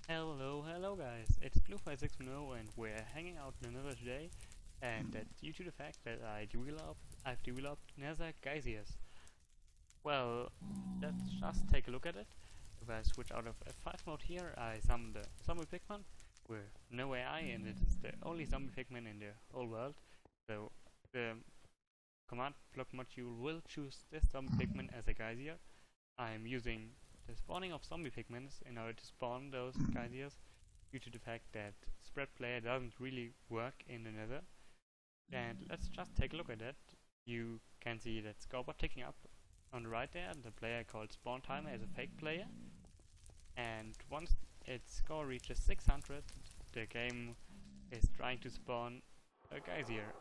Hello guys, it's Blue5610 and we're hanging out in another today, and that's due to the fact that I've developed Nether Geysers. Well, let's just take a look at it. If I switch out of F5 mode here, I summon the zombie pigman with no AI, and it is the only zombie pigman in the whole world. So the command block module will choose this zombie pigman as a geyser. I'm using the spawning of zombie pigments in order to spawn those geysers, due to the fact that spread player doesn't really work in the nether. And let's just take a look at it. You can see that scoreboard ticking up on the right there. The player called spawn timer is a fake player, and once its score reaches 600, the game is trying to spawn a geyser.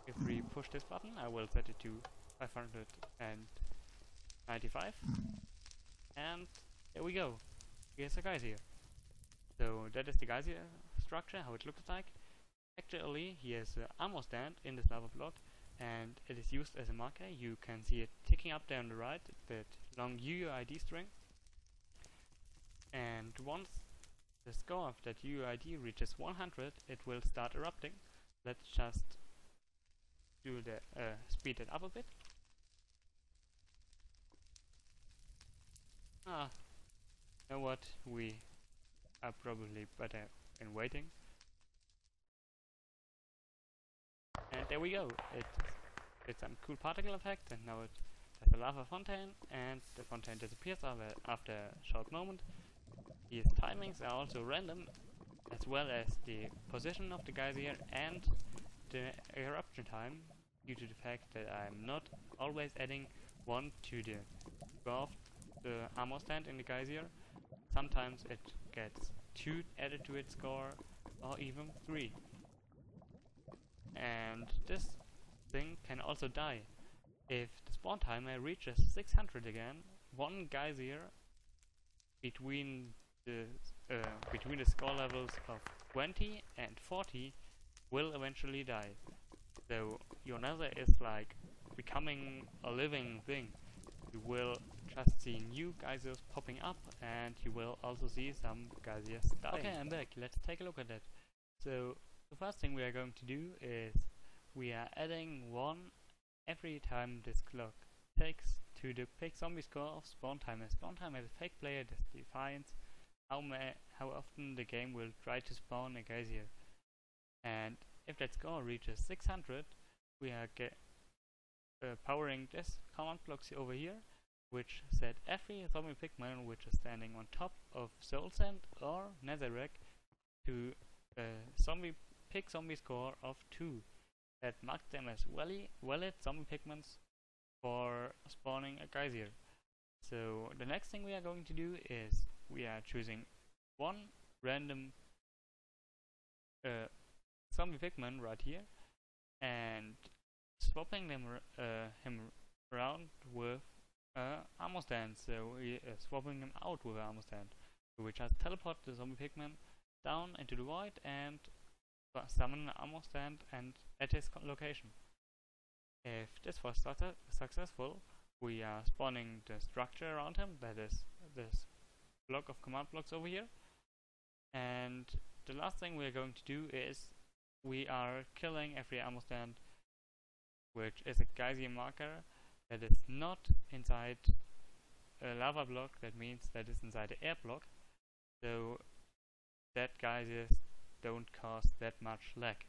If we push this button, I will set it to 595, and there we go. Here's a geyser. So that is the geyser structure, how it looks like. Actually, here's an ammo stand in this lava block, and it is used as a marker. You can see it ticking up there on the right, that long UUID string. And once the score of that UUID reaches 100, it will start erupting. Let's just do the speed it up a bit. You know what? We are probably better in waiting. And there we go. It's some cool particle effect, and now it has a lava fontaine, and the fontaine disappears after a short moment. These timings are also random, as well as the position of the geyser and the eruption time, due to the fact that I'm not always adding 1 to the score of the ammo stand in the geyser. Sometimes it gets 2 added to its score, or even 3. And this thing can also die. If the spawn timer reaches 600 again, one geyser between the score levels of 20 and 40 will eventually die. So your nether is like becoming a living thing. You will just see new geysers popping up, and you will also see some geysers dying. Okay, I'm back. Let's take a look at it. So the first thing we are going to do is we are adding 1 every time this clock takes to the fake zombie score of spawn timer. Spawn timer is a fake player that defines how often the game will try to spawn a geyser. And if that score reaches 600, we are powering this command blocks over here, which set every zombie pigman which is standing on top of soul sand or netherrack to a zombie score of 2. That marks them as valid zombie pigments for spawning a geyser. So the next thing we are going to do is we are choosing 1 random zombie pigman right here and swapping him around with ammo stand. So we are swapping him out with an ammo stand. So we just teleport the zombie pigman down into the void and summon an ammo stand and at his location. If this was successful, we are spawning the structure around him, that is this block of command blocks over here. And the last thing we are going to do is we are killing every ammo stand, which is a geyser marker that is not inside a lava block. That means that is inside the air block, so that geysers don't cause that much lag,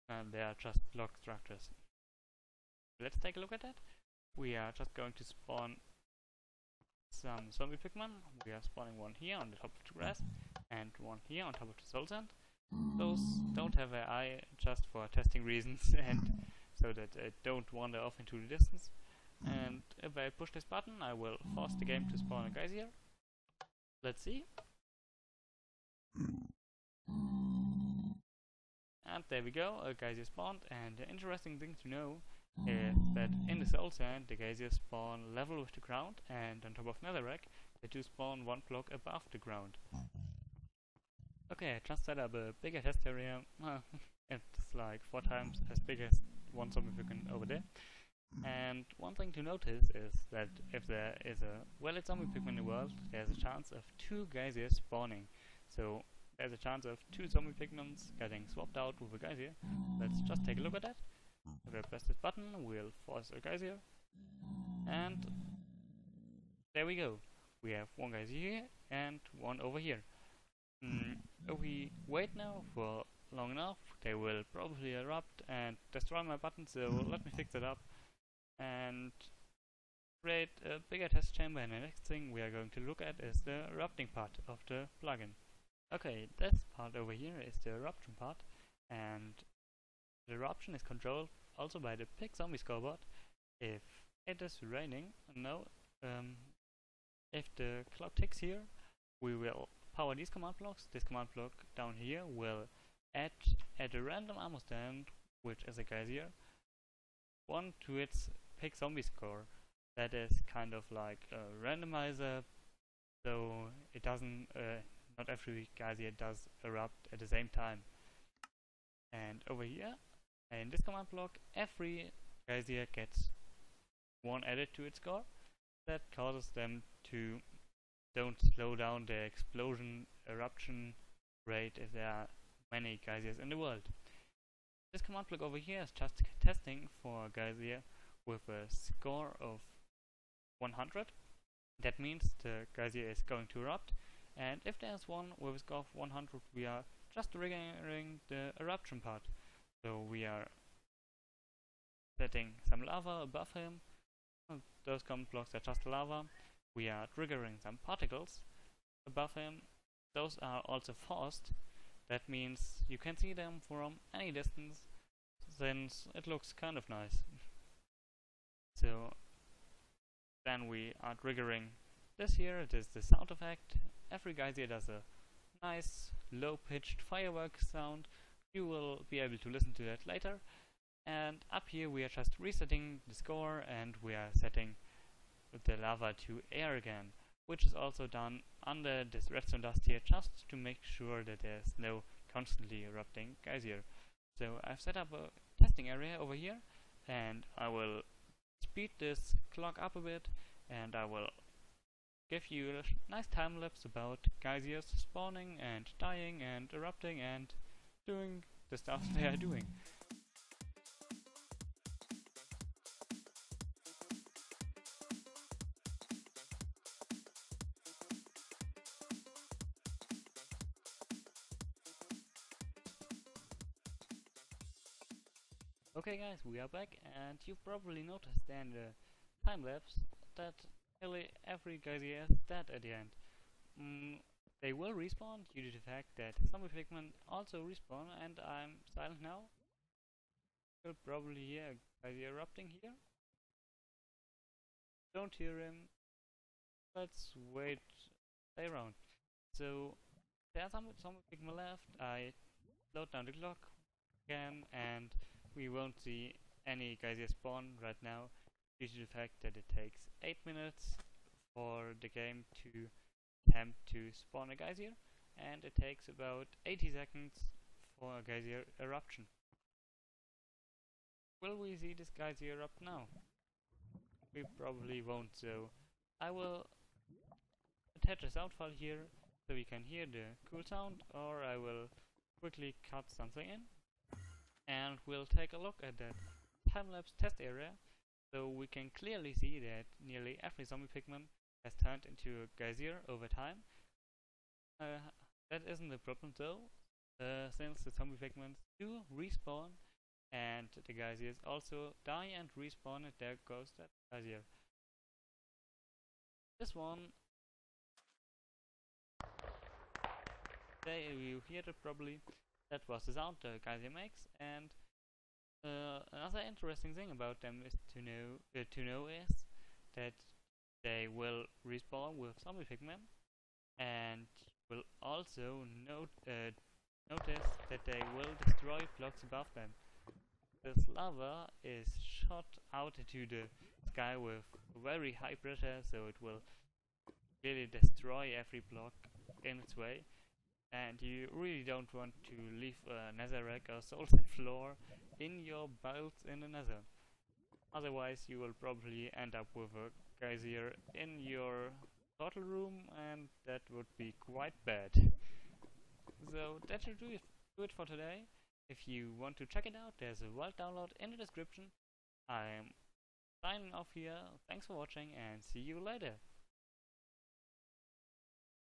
and they are just block structures. Let's take a look at that. We are just going to spawn some zombie pigman. We are spawning 1 here on the top of the grass and 1 here on top of the soul sand. Those don't have an eye, just for testing reasons and so that they don't wander off into the distance. And if I push this button, I will force the game to spawn a geyser. Let's see. And there we go, a geyser spawned. And the interesting thing to know is that in the soul sand the geysers spawn level with the ground, and on top of netherrack they do spawn 1 block above the ground. Okay, I just set up a bigger test area. It's like 4 times as big as one zombie pigman over there. And one thing to notice is that if there is a valid zombie pigman in the world, there's a chance of 2 geysers spawning. So there's a chance of 2 zombie pigments getting swapped out with a geyser. Let's just take a look at that. If I press this button, we'll force a geyser. And there we go. We have 1 geyser here and 1 over here. If we wait now for long enough, they will probably erupt and destroy my button, so let me fix it up and create a bigger test chamber. And the next thing we are going to look at is the erupting part of the plugin. Okay, this part over here is the eruption part, and the eruption is controlled also by the pig zombie scoreboard. If it is raining, if the clock ticks here, we will power these command blocks. This command block down here will add at a random ammo stand, which is a geyser, 1 to its pig zombie score. That is kind of like a randomizer, so it doesn't, not every geyser does erupt at the same time. And over here, in this command block, every geyser gets 1 added to its score. That causes them to don't slow down the explosion eruption rate if there are many geysers in the world. This command block over here is just testing for a geyser with a score of 100. That means the geyser is going to erupt, and if there's one with a score of 100, we are just triggering the eruption part. So we are setting some lava above him. Those command blocks are just lava. We are triggering some particles above him. Those are also forced. That means you can see them from any distance, since it looks kind of nice. So then we are triggering this here. It is the sound effect. Every geyser does a nice low-pitched fireworks sound. You will be able to listen to that later. And up here we are just resetting the score, and we are setting the lava to air again, which is also done under this redstone dust here, just to make sure that there's no constantly erupting geyser. So I've set up a testing area over here, and I will speed this clock up a bit, and I will give you a nice time lapse about geysers spawning and dying and erupting and doing the stuff they are doing. Okay guys, we are back, and you've probably noticed in the time-lapse that nearly every geyser is dead at the end. They will respawn due to the fact that zombie pigmen also respawn, and I'm silent now. You'll probably hear a geyser erupting here. Don't hear him. Let's wait, stay around. So there are some zombie pigmen left. I slowed down the clock again, and we won't see any geyser spawn right now due to the fact that it takes 8 minutes for the game to attempt to spawn a geyser, and it takes about 80 seconds for a geyser eruption. Will we see this geyser erupt now? We probably won't, so I will attach a sound file here so you can hear the cool sound, or I will quickly cut something in. And we'll take a look at that time-lapse test area, so we can clearly see that nearly every zombie pigman has turned into a geyser over time. That isn't a problem though, since the zombie pigments do respawn, and the geysers also die and respawn, and there goes that geyser. This one, you hear it probably. That was the sound the geyser makes, and another interesting thing about them is to know is that they will respawn with zombie pigmen, and you will also notice that they will destroy blocks above them. This lava is shot out into the sky with very high pressure, so it will really destroy every block in its way. And you really don't want to leave a netherrack or salted floor in your builds in the nether. Otherwise you will probably end up with a geyser in your portal room, and that would be quite bad. So that should do it for today. If you want to check it out, there's a world download in the description. I'm signing off here. Thanks for watching and see you later.